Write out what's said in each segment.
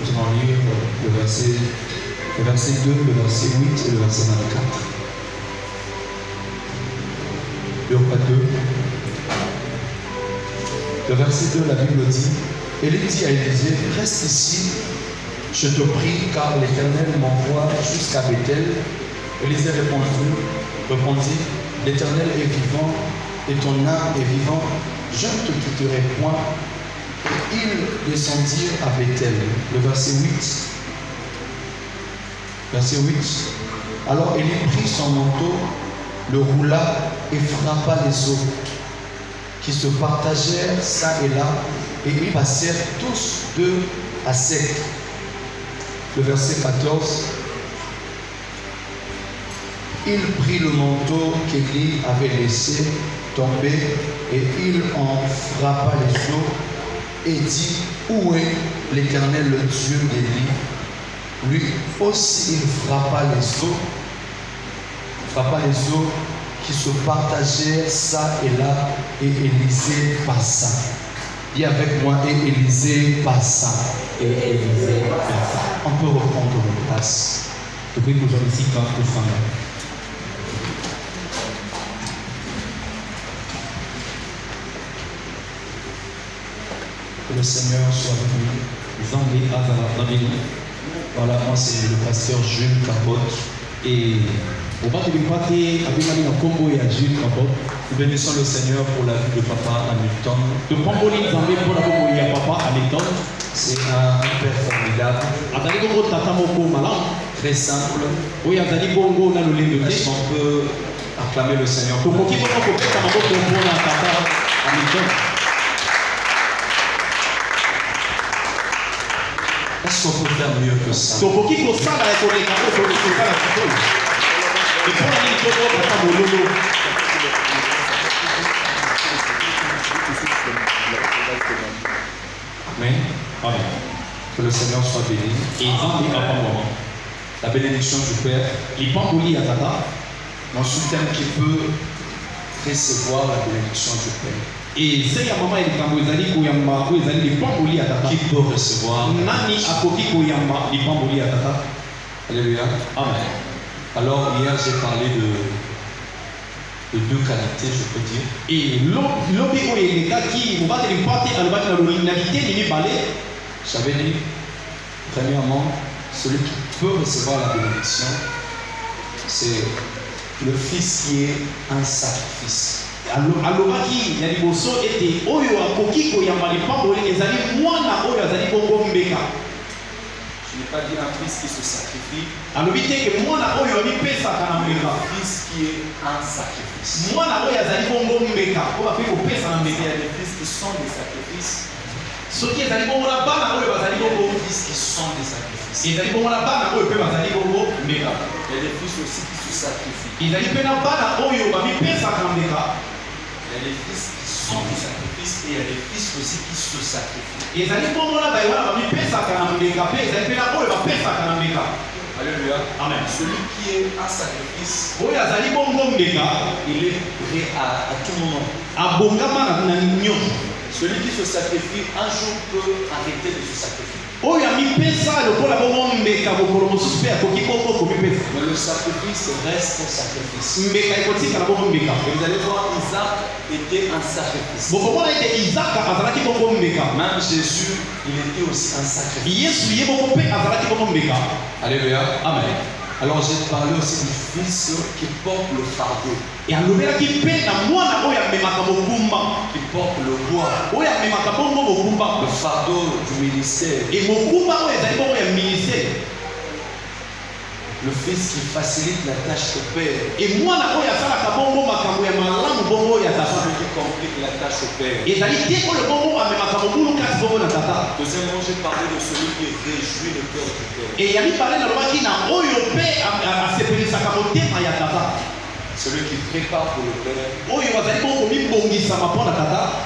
Nous allons lire le verset 2, le verset 8 et le verset 24. Yopa 2. Le verset 2, la Bible dit, Élie dit à Élisée, reste ici, je te prie, car l'Éternel m'envoie jusqu'à Bethel. Élisée répondit, l'Éternel est vivant et ton âme est vivante, je ne te quitterai point. Et ils descendirent à Bethel. Le verset 8. Verset 8. Alors Élie prit son manteau, le roula et frappa les eaux qui se partagèrent çà et là, et ils passèrent tous deux à sec. Le verset 14. Il prit le manteau qu'Élie avait laissé tomber et il en frappa les eaux et dit, où est l'Éternel, le Dieu d'Élie? Lui aussi il frappa les eaux qui se partagèrent ça et là, et Élisée passa. Dis avec moi, et Élisée passa. Et Élisée passa. On peut reprendre nos places. Que le Seigneur soit avec nous. Voilà, moi c'est le pasteur Jules Capote. Et nous bénissons le Seigneur pour la vie de papa Hamilton. C'est un père formidable, très simple. Est-ce qu'on peut acclamer le Seigneur pour lui? Est-ce qu'on peut faire mieux que ça? Amen. Amen. Que le Seigneur soit béni. La bénédiction du Père. Mon soutien qui peut recevoir la bénédiction du Père. Qui peut recevoir? Alléluia. Amen. Alors hier j'ai parlé de deux qualités, je peux dire. J'avais dit, premièrement, celui qui peut recevoir la bénédiction, c'est le Fils qui est un sacrifice. Je n'ai pas dit un fils qui se sacrifie, un fils qui est un sacrifice. Il y a des fils qui sont des sacrifices. Il y a des fils qui sont des sacrifices. Il y a des fils aussi qui se sacrifient. Il y a des fils qui sont des sacrifices et il y a des fils aussi qui se sacrifient. Alléluia. Amen. Celui qui est un sacrifice, il est prêt à tout moment. Celui qui se sacrifie un jour peut arrêter de se sacrifier. Mais le sacrifice reste un sacrifice. Et vous allez voir, Isaac était un sacrifice. Même Jésus, il était aussi un sacrifice. Alléluia. Amen. Alors j'ai parlé aussi du fils qui porte le fardeau. Qui porte le bois. Le fardeau du ministère. Le fils qui facilite la tâche au père. Celui qui complique la tâche au père. Deuxièmement, j'ai parlé de celui qui réjouit le cœur du père. Celui qui prépare pour le père.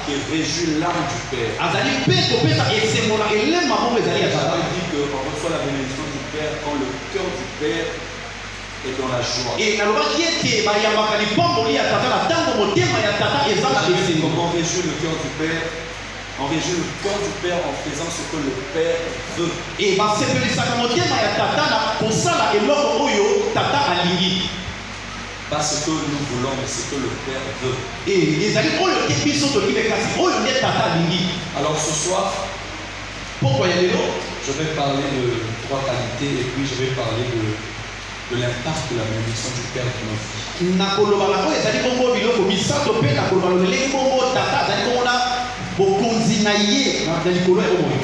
Qui réjouit l'âme du père. J'avais dit qu'on reçoit la bénédiction du père quand le cœur du père est dans la joie. Comment réjouir le cœur du père? enrichir le cœur du Père en faisant ce que le Père veut. Et basepelisaka motema ya tata na kosala eloko oyo tata alingi. Pas ce que nous voulons, mais ce que le Père veut. Et ezali oyo te biso tolingi me kasi oyo nde tata alingi. Alors ce soir, Pourquoi ya lelo je vais parler de 3 qualités et puis je vais parler de l'impact de la bénédiction du Père dans nos vies. nakoloba na oyo ezali bongo biloko misato mpe nakoloba lolenge bongo tata azali bongo na bokonzi na ye na likolo ya bomoi.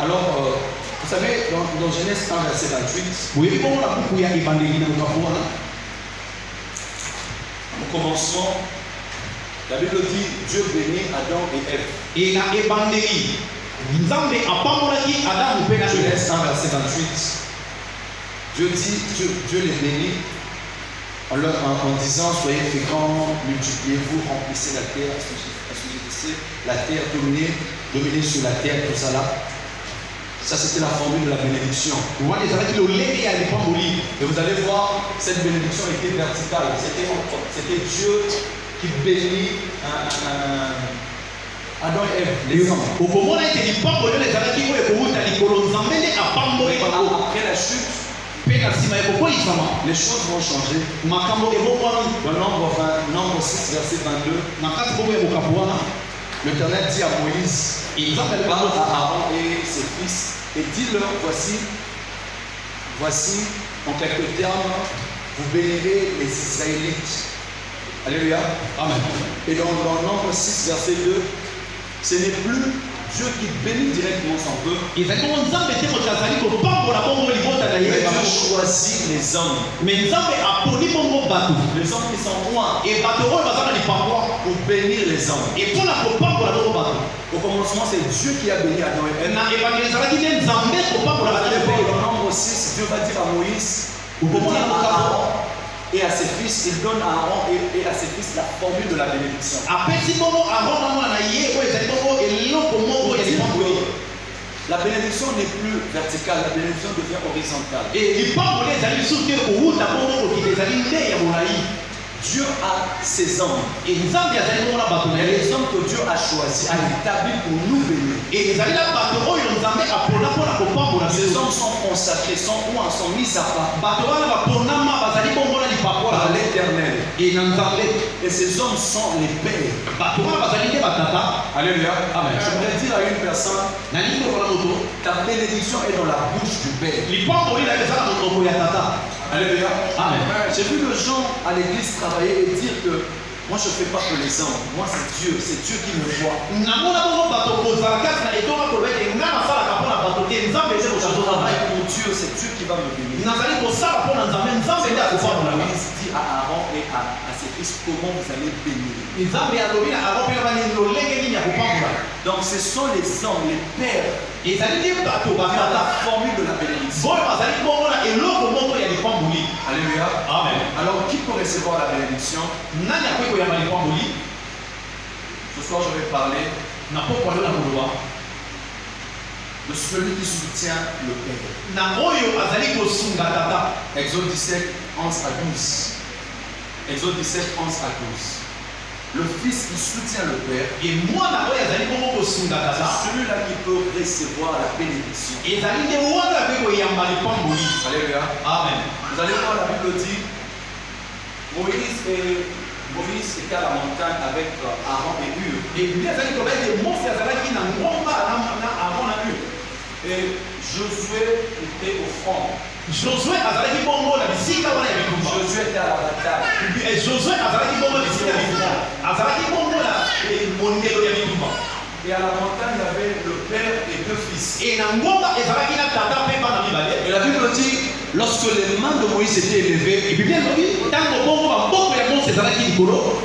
Alors, vous savez, dans Genèse 1, verset 28, boyebi bongo na buku ya ebandeli na mokapo wana au commencement, la Bible dit Dieu bénit Adam et Ève. e na ebandeli nzambe apambolaki adamu mpe na eve. Genèse 1, verset 28, Dieu dit, Dieu les bénit en disant soyez féconds, multipliez-vous, remplissez la terre, assujettissez la terre, dominez sur la terre, tout ça là. Ça c'était la formule de la bénédiction. wana ezalaki lolenge ya lipamboli. Et vous allez voir, cette bénédiction était verticale. C'était Dieu qui bénit Adam et Ève, les hommes. okomona ete lipamboli oyo ezalaki oyo ekowuta likolo nzambe nde apamboli bango. Après la chute, mpe na nsima ya kokolisama les choses vont changer. makambo ebongwami. Dans Nombre 6, verset 22, na kati bongo ya mokapo wana l'Éternel dit à Moïse, nzambe parle alobaki à Aaron et ses fils, et dis-leur, voici, en quelques termes, vous bénirez les Israélites. Alléluia. amen. Et dans Nombre 6, verset 2, ce n'est plus Dieu qui bénit directement son peuple, ezali bongo nzambe te moto azali kopambola bongo libota na mais ye Dieu choisit les hommes. me nzambe aponi bongo bato Les hommes qui sont loin e bato oyo baza na lipambwa pour bénir les hommes. e mpo na kopambola bongo bato. Au commencement, c'est Dieu qui a béni Adam et Ève. na ebandeli ezalaki nde nzambe kopambola Vous allez bato voir mpe dans Nombre 6, Dieu va dire à Moïse, Au il dit moment à où Aaron et à ses fils, il donne à Aaron et à ses fils la formule de la bénédiction. apesi bongo aron na mwana na ye oyo ezali bongo eloko moko ya lipamboli. La bénédiction n'est plus verticale, la bénédiction devient horizontale. e lipamboli ezali lisusu te kowuta bongo kokende ezali nde ya molai. Dieu a ses hommes. e nzambe azali bongo na bato na Et ye les hommes que Dieu a choisis, a établis pour nous bénir. e ezali na bato oyo nzambe apona mpona kopambola Ces biso. hommes sont consacrés, sont mis à part bato wana baponama bazali bongo na par lipapwa l'Éternel. e na nzambe. Et ces hommes sont les pères. bato wana bazali nde batata. Alléluia. Amen. J'aimerais dire à une personne, nalingi kokola moto ta bénédiction est dans la bouche du Père. lipamboli na eza na monoko ya tata. Alléluia. Amen. J'ai vu les gens à l'église travailler et dire que moi je ne fais pas pour les hommes, moi c'est Dieu qui me voit. namona bongo bato kozala kati na etonga koloba ete nga nasalaka mpo na bato te nzambe eze Je kosazoza travaille pour Dieu, c'est Dieu qui va me bénir. nazali kosala mpo na nzambe nzambe nde akopambola nga. Moïse dit à Aaron et à ses fils comment vous allez bénir. nzambe alobi na aron mpe na bani lolenge nini ya kopambola. Donc ce sont les hommes, les pères, ezali nde bato qui ont la batata formule de la bénédiction. oyo bazali bongo na eloko moko ya lipamboli. Alléluia. amen. Alors qui peut recevoir la bénédiction? nani akoki koyamba lipamboli? Ce soir je vais parler na pokwa lelo na koloba de celui qui soutient le Père. na oyo azali kosunga tata. Exode 17, 11 à 12. Exode 17, 11 à 12. Le fils qui soutient le Père, e mwana oyo azali bongo kosunga c'est tata celui-là qui peut recevoir la bénédiction. ezali nde wana akoki koyamba lipamboli. Alléluia. amen. Vous allez voir, la Bible dit Moïse était à la montagne avec Aaron et Hur. e biblia ezali koloba ete mose azalaki na ngomba na aron na ur. Et Josué était au front. Josué azalaki bongo na bisika wana ya bitumba. Josué était à la bataille. Josué azalaki bongo na bisika ya bitumba. azalaki bongo na mondelo ya bitumba. Et à la montagne, il y avait le père et deux fils. e na ngomba ezalaki na tata mpe bana mibale. Et la Bible dit, lorsque les mains de Moïse étaient élevées, e biblia elobi ntango bongo bamboka ya mose ezalaki likolo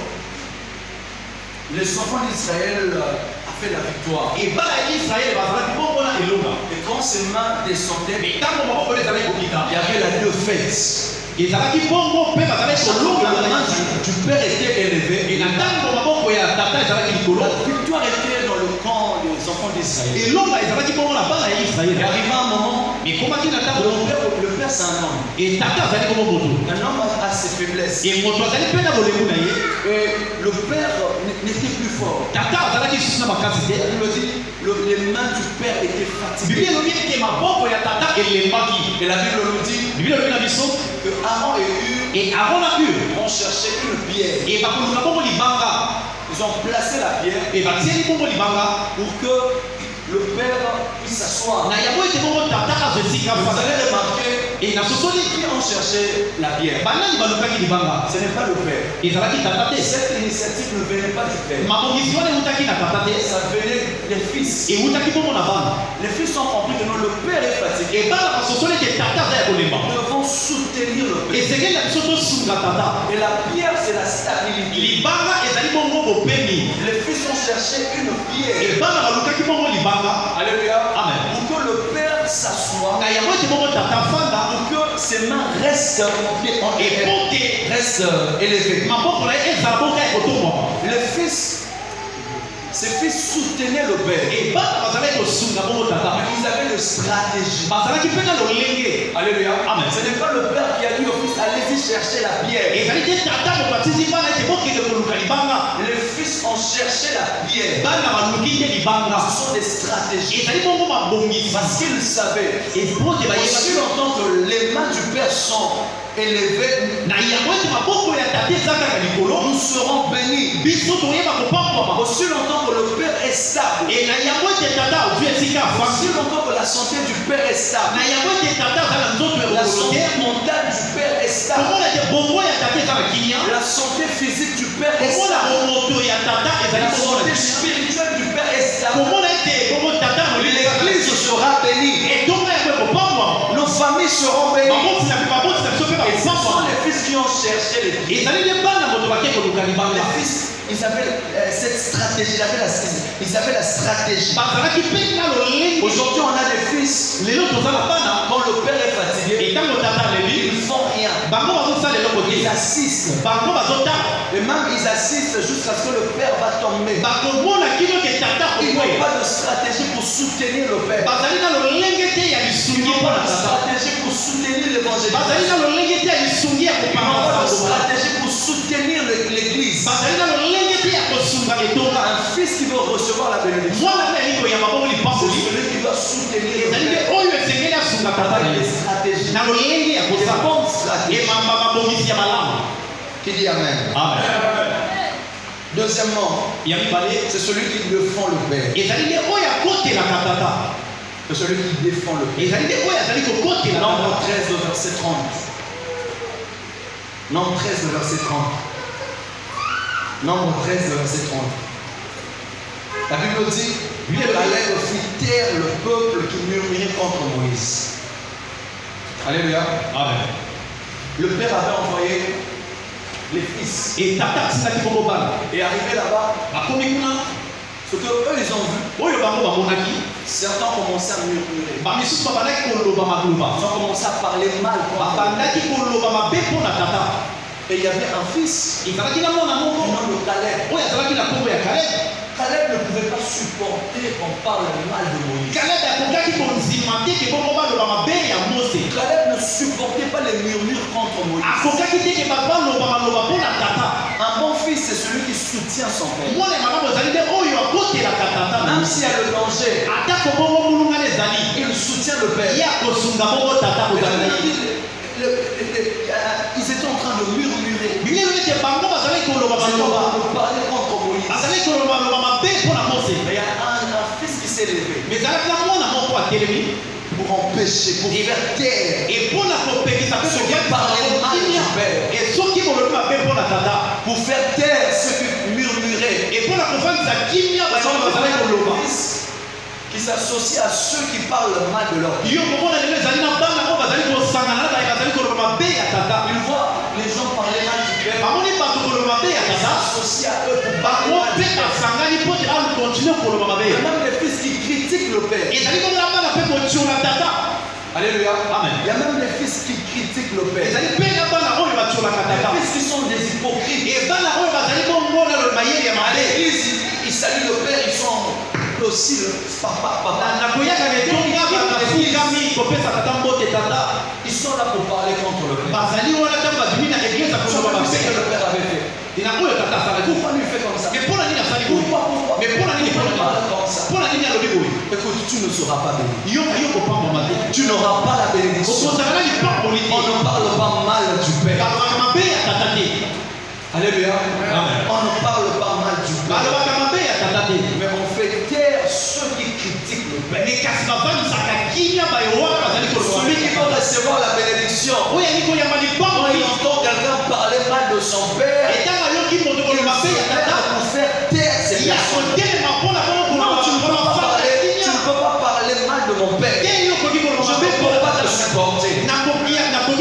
les enfants d'Israël a fait la victoire. e bana ya israele bazalaki bongo na elonga. Et quand ces mains descendaient, e ntango maboko oyo ezalaki kokita il y avait la deux fêtes. ezalaki bongo mpe bazalaki kolonga La main du père était élevée e et na ntango maboko ya tata ezalaki likolo la victoire était dans le camp des enfants d'Israël. elonga ezalaki bongo na bana ya Et israele. arriva un moment, ekomaki na ntango le père c'est un homme. e tata azali bongo moto Un homme a ses faiblesses. e moto azali mpe na bolengu na ye. Et le père n'était plus fort. tata azalaki lisusu na makasi te. La Bible dit, fatigué. Bible nous dit que ma bombe ya tata elembaki. Et la Bible nous dit Bible nous dit que Aaron et Hur et Aaron a eu ont cherché une pierre. et bakoluka bombo libanga Ils ont placé la pierre et batieli bombo libanga pour que le père puisse s'asseoir. na yango ete bombo tata azosika Vous allez remarquer et na sosoli qui ont cherché la pierre. banani balukaki libanga Ce n'est pas le père. ezalaki tata te Cette initiative ne venait pas du père. mabongisi wana eutaki na tata te Ça venait des fils. eutaki bombo na bana Les fils ont compris que non, le père est fatigué. et bana basosoli ete tata aza ya kolemba Nous devons soutenir le père. ezengeli na biso tosunga tata Et la pierre, c'est la stabilité. libanga ezali bongo bopemi Les fils ont cherché une pierre. et bana balukaki bongo libanga Alléluia. Amen. Pour que le père s'assoie, na yango ete bongo tata fanda pour que ses mains restent epo te élevées. maboko na ye ezala bongo ya kotomba Les fils, ces fils soutenaient le père. e bana bazalaki kosunga bongo tata Mais ils avaient une stratégie. bazalaki mpe na lolenge Alléluia. Amen. Ce n'est pas le père qui a dit au fils, allez-y chercher la pierre. ezali te tata moto atindi bana ete bokende koluka libanga Les fils ont cherché la pierre. bana baluki te libanga Ce sont des stratégies. ezali bongo mabongisi Parce qu'ils savaient, epo te aussi bayebaki longtemps que les mains du père sont élevées, na yango ete maboko ya tata eza kaka likolo nous serons bénis. biso toyeba kopambwama Aussi longtemps que le père est stable, e na yango ete tata ozwi esika aussi afandi longtemps que la santé du père est stable, na yango ete tata aza na nzoto ya la bokolo santé te mentale du père est stable, komona ete bongo ya tata eza na kimia la santé physique du père est komona stable, bomoto ya tata ezali la bongo santé na kimia spirituelle du père est stable. komona ete bongo tata L'église sera bénie, etonga yango ekopambwama nos familles seront bénies. baboti na biso mpe Et ce sont bakopambwama les fils qui ont cherché les pierres. ezali nde bana moto bake koluka libanga Les fils, ils avaient cette stratégie, ils avaient la stratégie. bazalaki mpe na lolenge Aujourd'hui, on a des fils, lelo toza na bana quand le père est fatigué, etango tata ils alebi ne font rien. bango bazosala eloko Ils te assistent. bango bazotala Et même ils assistent jusqu'à ce que le père va tomber. bakomona kino ke tata Ils n'ont kokwea pas de stratégie pour soutenir le père. bazali na lolenge te ya Ils lisungi n'ont mpo pas na de tata stratégie pour soutenir l'évangile. bazali na lolenge te ya lisungi ya Ils n'ont pas de kopanga stratégie pour soutenir l'église. bazali na lolenge te ya kosunga etonga Un fils qui veut recevoir la bénédiction, mwana na yali koyamba bongo c'est lipakoli celui qui doit soutenir le ezali nde père. oyo esengeli asunga tata Avec na des ye stratégies, na lolenge ya des kosala bonnes stratégies. emamba mabongisi ya malamu Qui dit Amen? amen Deuxièmement, ya mibale c'est celui qui défend le père. ezali nde oyo akotelaka tata C'est celui qui défend le père. ezali nde oyo azali kokotela Nombre tata 13 au verset 30. Nombre 13 au verset 30. Nombre 13 au verset 30. La Bible dit, Caleb fit taire le peuple qui murmurait contre Moïse. Alléluia. amen Le père avait envoyé les fils. et tata atisaki bongo bana Et arrivé là-bas, bakomi kuna ce que eux ils ont vu, oyo bango bamonaki certains commençaient à murmurer. bamisusu babandaki koloba maloba Ils ont commencé à parler mal contre le babandaki koloba mabe mpo na tata père. Et il y avait un fils, ezalaki na mwana du moko nom de Caleb. oyo azalaki na nkombo ya kaleb Caleb ne pouvait pas supporter qu'on parle mal de Moïse. kaleb akokaki konzima te ke bongo baloba mabe ya mose Caleb ne supportait pas les murmures contre Moïse. akokaki te ke baloba maloba mpo na tata Un bon fils, c'est celui qui soutient son père. mwana ya malamu ezali nde oyo akotelaka tata na Même ye. s'il y a le danger, atako bongo mulungana ezali il soutient le père. ye akosunga bongo tata Mais la kozala na Bible ye dit, ils étaient en train de murmurer. bingelo ete bango bazalaki koloba Ils étaient en maloba train de parler contre Moïse. bazalaki koloba maloba mabe mpo na mose Mais il y a un fils qui s'est levé mais ezalaki na mwana moko atelemi pour empêcher, pour faire taire, e mpo na kopekisa mpe kokimia e soki bolobi mabe mpo na tata pour faire taire ceux qui murmuraient. e mpo na kofandisa kimia basala bazalaki koloba Qui s'associe à ceux qui parlent mal de leur père. yo komona lelo ezali na bana oyo bazali kosangana na baye bazali koloba mabe ya tata Il voit les gens parler mal du père. bamoni bato koloba mabe ya Il tata s'associe à eux pour parler bango mal mpe du père. basangani mpo te akontinue koloba mabe Il y a même des fils qui critiquent le père. ezali komona bana mpe kotiola tata Alléluia. amen Il y a même des fils qui critiquent le père. ezali mpe na bana oyo batiolaka Des tata fils qui sont des hypocrites. e bana oyo bazali bomona lo mayele ya À mabe l'église, ils saluent le père, ils sont aussi le papa, papa. na koyaka etonga banafungami kopesa tata mbote tata Ils sont là pour parler contre le père. bazali wana ntango bazimi na eglise Ils sont akoloba là pour ce que mabe le père avait fait. ina oyo tata asalaki Pourquoi lui fait comme ça? me mpo na nini asali boye Pourquoi? me mpo na nini Pourquoi il parle comme ça? mpo na nini alobi boye Écoute, tu ne seras pas béni. Yo ayo ko pambo mate. Tu n'auras pas la bénédiction. Okozala ni pambo lite. On ne parle pas mal du Père. Mabe ya tata te. Alléluia. Amen. On ne parle pas mal du Père. Balobaka mabe ya tata te. Mais on fait taire ceux qui critiquent le Père. Mais kasi bavanisaka kimia bayowa bazali koloba. Celui qui va recevoir la bénédiction, Oyo ali koyamba quand libongo. il entend quelqu'un parler mal de son Père, Etanga yoki moto il koloba se pe ya met tata. à nous faire taire ces Ya personnes. kotelema mpona bongo Non, tu ne peux koloba pas parler, tu kimia. ne peux pas parler mal de mon Père. Te yo koki Je koloba ne peux pas te supporter. nakoki.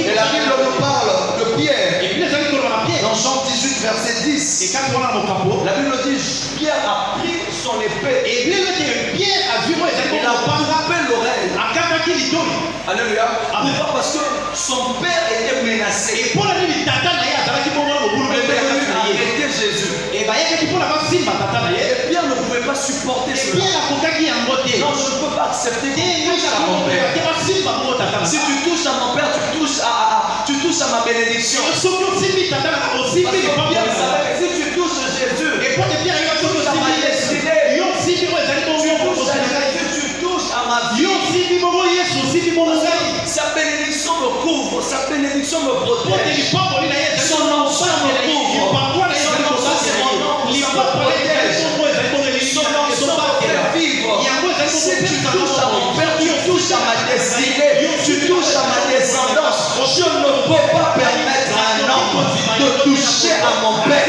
Et la Bible nous parle de Pierre. Et puis les amis koloba na Pierre. Dans Jean 18, verset 10, Et quand on a mon capot. la Bible dit Pierre a pris son épée Et bien que Pierre a vu moi et il a coupé l'oreille. akataki litoi. Alléluia. Amen. Pourquoi? Parce que son père était menacé. Et pour la vie tata na ye azalaki bongo na mobulu Il pe était ya venu kasi na ye. arrêter Jésus. Et bayaki mpona basimba tata na ye. Et Pierre ne pouvait pas supporter Et cela. Pierre akokaki yango te. Non, je ne peux pas accepter que Te tu touches à mon père. basimba bongo tata na Si tu touches à mon père, tu touches à ma bénédiction. soki osimbi tata na Parce osimbi que lipa Pierre savait que si tu touches Jésus, et pour te Pierre yoki osimbi Yesu. Yo osimbi oyo ezali bongo yo tu touches à kokosala. Jésus, tu touches à ma Yo vie. osimbi bongo Yesu osimbi bongo ngai. Sa bénédiction me couvre, sa bénédiction me Po te protège. lipamboli na ye ezali Son bongo enfant me kobatela ye. couvre. Lipambwa na ye Son ezali enfant, c'est mon nom, ça me lipapa na ye ezali protège. bongo ezali bongo Son elili enfant me ezobatela. fait vivre. Yango ezali Si bongo tu touches à mon père, tu touches à ma destinée, tu touches à ma descendance. Je ne peux pas permettre à un homme de toucher à mon père.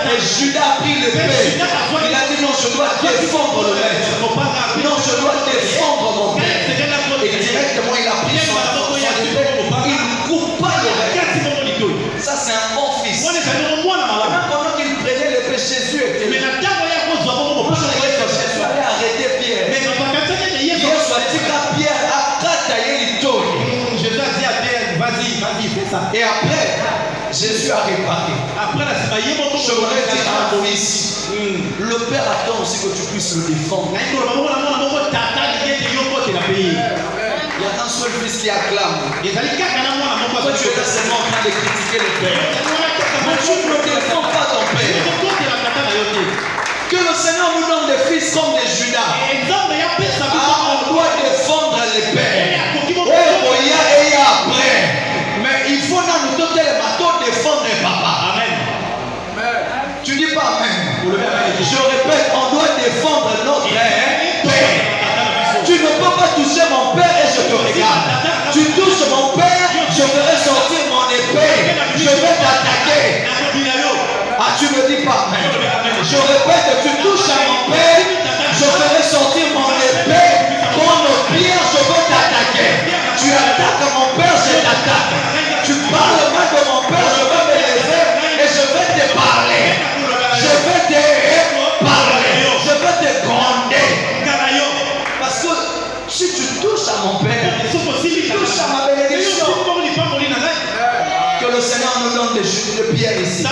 Et Judas a pris l'épée. Il a dit non, je dois défendre le maître. Non, je dois défendre mon père. Et directement, il a pris son épée. Il coupe pas l'oreille. Ça, c'est un bon fils. Pendant qu'il prenait l'épée, Jésus était là. Jésus allait arrêter Pierre. Hier soit dit qu'à Pierre a taillé l'itoile. Et après, Jésus a réparé. Je voudrais dire à mon fils, le Père attend aussi que tu puisses le défendre. Il y a un seul fils qui acclame. Toi, tu es seulement en train de critiquer le Père. Mais tu ne défends pas ton Père. Que le Seigneur nous donne des fils comme des Judas. On doit défendre les pères. Oh, il y a et il y a après. Mais il faut dans nous donner les bateaux défendre les papas. Tu dis pas Amen. Je répète, on doit défendre notre père. Tu ne peux pas toucher mon père et je te regarde. Tu touches mon père, je ferai sortir mon épée. Je vais t'attaquer. Ah, tu ne dis pas Amen. Je répète, tu touches à mon père, je ferai sortir mon épée. Mon pierre, je vais t'attaquer. Tu attaques mon père, je t'attaque. Tu parles mal de mon père, je vais me lever et je vais te parler. Je vais te parler. Je vais te gronder. Parce que si tu touches à mon père, tu touches à ma bénédiction. Que le Seigneur nous donne de pierre ici.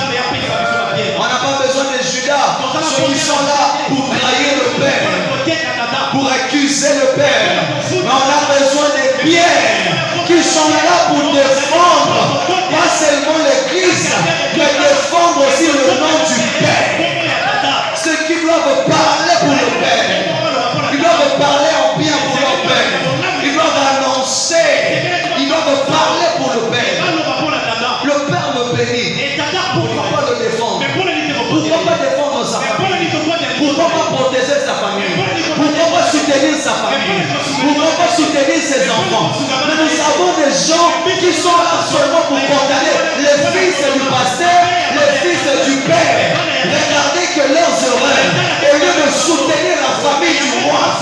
On n'a pas besoin de Judas. Ceux qui sont là pour trahir le Père, pour accuser le Père. Mais on a besoin de pierres qui sont là pour défendre pas seulement l'Église, mais défendre aussi le nom du Père. Ceux qui doivent parler pour le Père. Ils doivent parler en bien pour leur Père. Ils doivent annoncer. Ils doivent parler pour le Père. Le Père me bénit. Pourquoi pas le défendre? Pourquoi pas défendre sa famille? Pourquoi pas protéger sa famille? Pourquoi pas soutenir sa famille? Pourquoi pas soutenir ses enfants? Mais nous avons des gens qui sont là seulement pour condamner les fils du pasteur, les fils du Père. Regardez que leurs erreurs, au lieu de soutenir la famille du roi,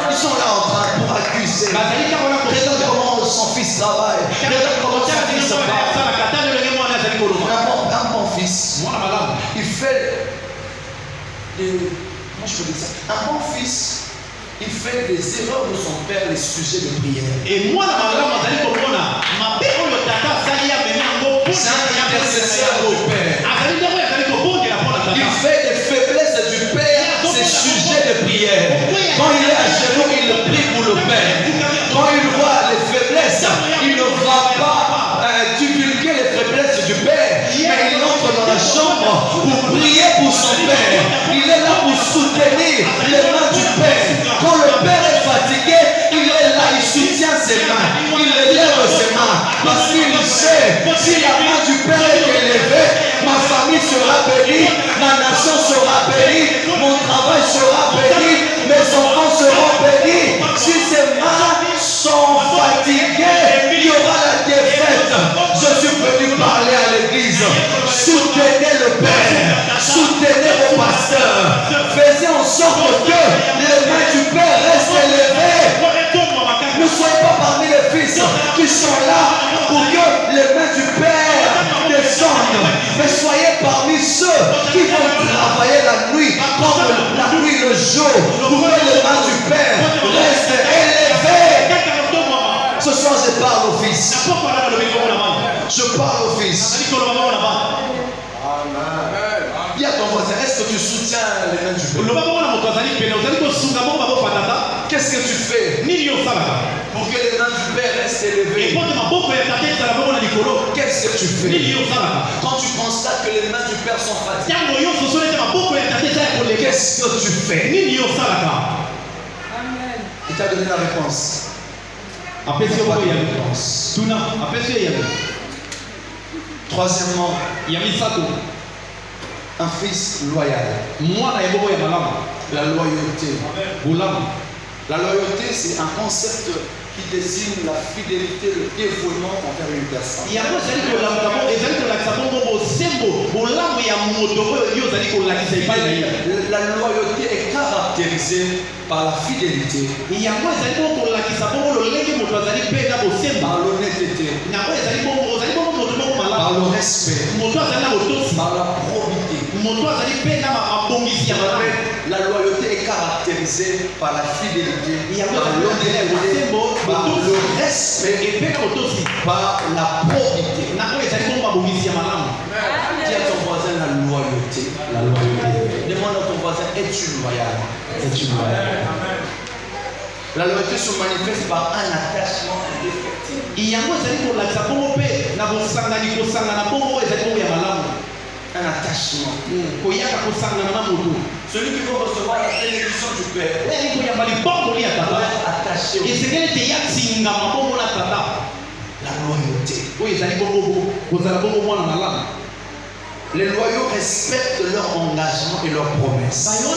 ils sont là en train pour accuser. Regarde comment son fils travaille. Regarde comment son fils parle. Un bon fils, il fait comment je peux dire ça? Un bon fils, il fait des erreurs de son père, les sujets de prière. Et moi, C'est un intercesseur du Père. Il fait des faiblesses du Père, ses sujets de prière. Quand il est à genoux, il prie pour le Père. Quand il voit les faiblesses, il ne va pas divulguer les faiblesses du Père, mais il entre dans la chambre pour prier pour son Père. Il est là pour soutenir les mains du Si la main du Père est élevée, ma famille sera bénie, ma nation sera bénie, mon travail sera béni, mes enfants seront bénis. Si ces mains sont fatiguées, il y aura la défaite. Je suis venu parler à l'église. Soutenez le Père, soutenez vos pasteurs. Faites en sorte que les mains du Père restent élevées. Ne soyez pas parmi les fils qui sont là pour que les mains du Père descendent, mais soyez parmi ceux qui vont travailler la nuit, comme la nuit le jour, pour que les mains du Père restent élevées. Ce soir, je parle au Fils. Je parle au Fils. Dis à ton voisin, est-ce que tu soutiens les mains du Père? Qu'est-ce que tu fais pour que les mains du Père restent élevées? Qu'est-ce que tu fais quand tu constates que les mains du Père sont fatiguées? Qu'est-ce que tu fais? Il t'a donné la réponse. Troisièmement, un fils loyal. La loyauté. La loyauté, c'est un concept qui désigne la fidélité, le dévouement envers une personne. La loyauté est caractérisée par la fidélité, par l'honnêteté, par le respect, par la probité. La loyauté est caractérisée par la fidélité, par l'honnêteté, par le respect et par la probité. Dis à ton voisin la loyauté. Demande à ton voisin, es-tu loyal? La loyauté se manifeste par un attachement indéfectible. Un attachement. Celui qui va recevoir la bénédiction du Père doit être attaché au Père. La loyauté. Les loyaux respectent leur engagement et leurs promesses.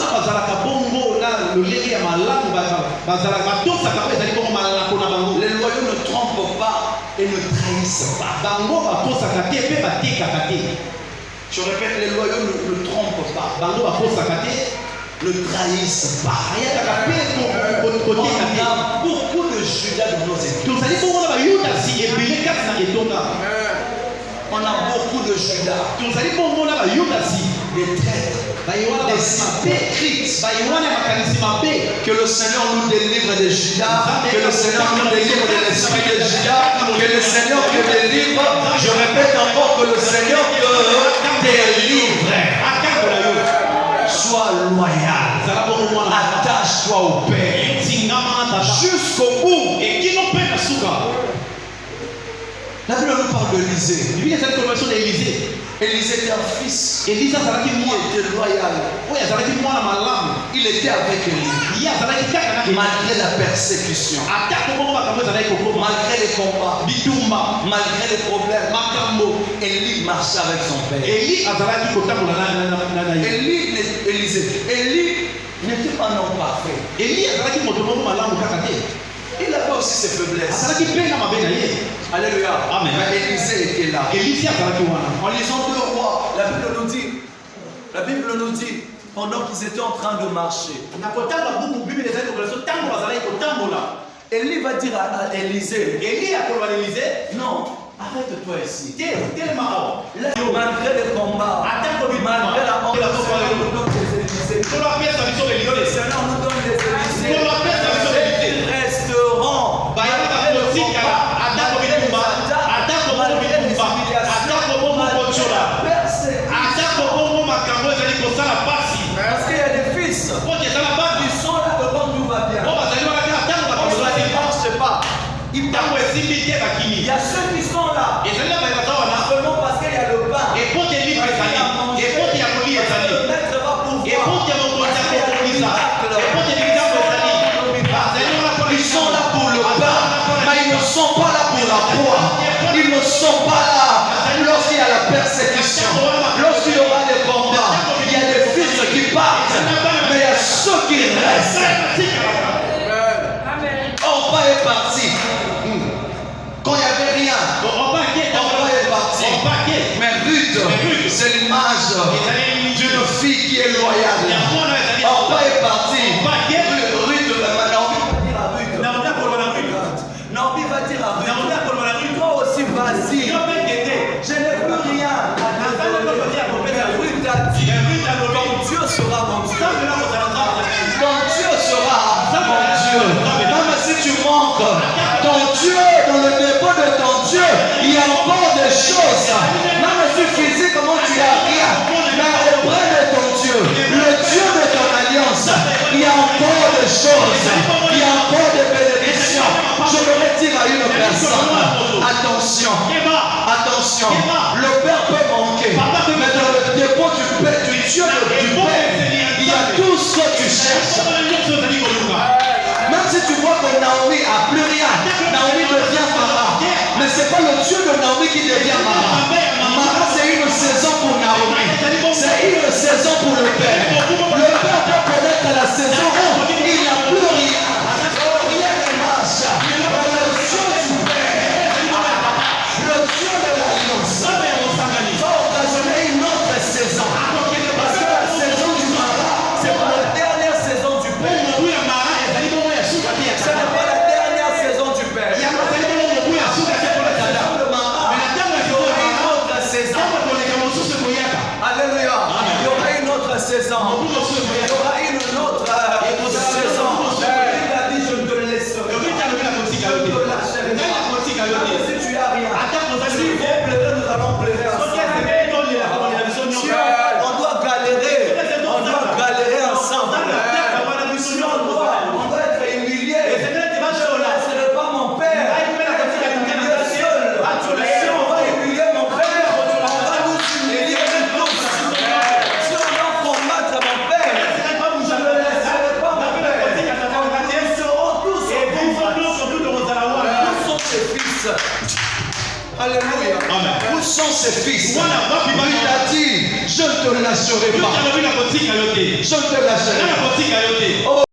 Les loyaux ne trompent pas et ne trahissent pas. Je répète, les loyaux ne trompent pas, ne trahissent pas. On a beaucoup de Judas dans nos églises. On a beaucoup de Judas, des traîtres, des hypocrites. Que le Seigneur nous délivre des Judas, que le Seigneur nous délivre de l'esprit de Judas, que le Seigneur te délivre. Je répète encore que le Seigneur te délivre. Sois loyal, attache-toi au Père jusqu'au bout. La Bible nous parle d'Élisée. Élisée était un fils qui était loyal. Il était avec Élie. Malgré la persécution, malgré les combats, malgré les problèmes, Élie marchait avec son père. Élie n'était pas un homme parfait. Il avait aussi ses faiblesses. Alléluia. Amen. Mais Élisée était là. En lisant 2 Rois, la Bible nous dit, pendant qu'ils étaient en train de marcher, Élie va dire à Élisée, non, arrête-toi ici. Malgré les combats, malgré la honte, le Seigneur nous donne les Élisées. Resteront. Parce qu'il y a des fils qui sont là devant tout va bien. Ça ne marche pas. Il y a ceux qui sont là seulement parce qu'il y a le pain. Le maître va pouvoir. Ils sont là pour le pain, mais ils ne sont pas là pour la foi. Ils ne sont pas là persécutions, lorsqu'il y aura des combats, il y a des fils qui partent, mais il y a ceux qui restent. Orpa est parti. Quand il n'y avait rien, Orpa est parti. Mais Ruth, c'est l'image d'une fille qui est loyale. Orpa est parti. Ruth, Naomi va dire à Ruth, toi aussi vas-y. Je n'ai plus rien. Ruth a dit, ton Dieu sera mon Dieu. Ton Dieu sera mon Dieu. Même si tu manques, ton Dieu, dans le dépôt de ton Dieu, il y a encore des choses. Même si physiquement tu n'as rien, mais auprès de ton Dieu, le Dieu de ton alliance, il y a encore des choses. Il y a encore des bénédictions. Je voudrais dire à une personne, attention, attention, le Père peut manquer, mais dans le dépôt du Père, du Dieu du Père, il y a tout ce que tu cherches. Même si tu vois que Naomi n'a plus rien, Naomi devient Mara. Mais ce n'est pas le Dieu de Naomi qui devient Mara. Mara, c'est une saison pour Naomi. C'est une saison pour le Père. Le Père peut connaître la saison où il n'a plus rien. Rien ne marche. Le Dieu du Père, le Dieu de l'Alliance, va occasionner une autre saison. Parce que la saison du Mara, c'est pas la dernière saison du Père. Ce n'est pas la dernière saison du Père. Il y a une autre saison. Alléluia. Il y aura une autre saison. Il y aura une autre saison. Il a dit je ne te laisserai pas. Je ne te lâcherai pas. Même si tu n'as rien. S'il faut pleurer, nous allons pleurer ensemble. On doit galérer. On doit galérer ensemble. Si on doit être humilié. Ce n'est pas mon père. Si on va humilier mon père, on va nous humilier tous. Si on doit combattre mon père, je ne laisserai pas mon père. Ils seront tous au bout. Où sont ses fils? Alléluia. Où sont ses fils? Il a dit, je ne te lâcherai pas. Je ne te lâcherai pas.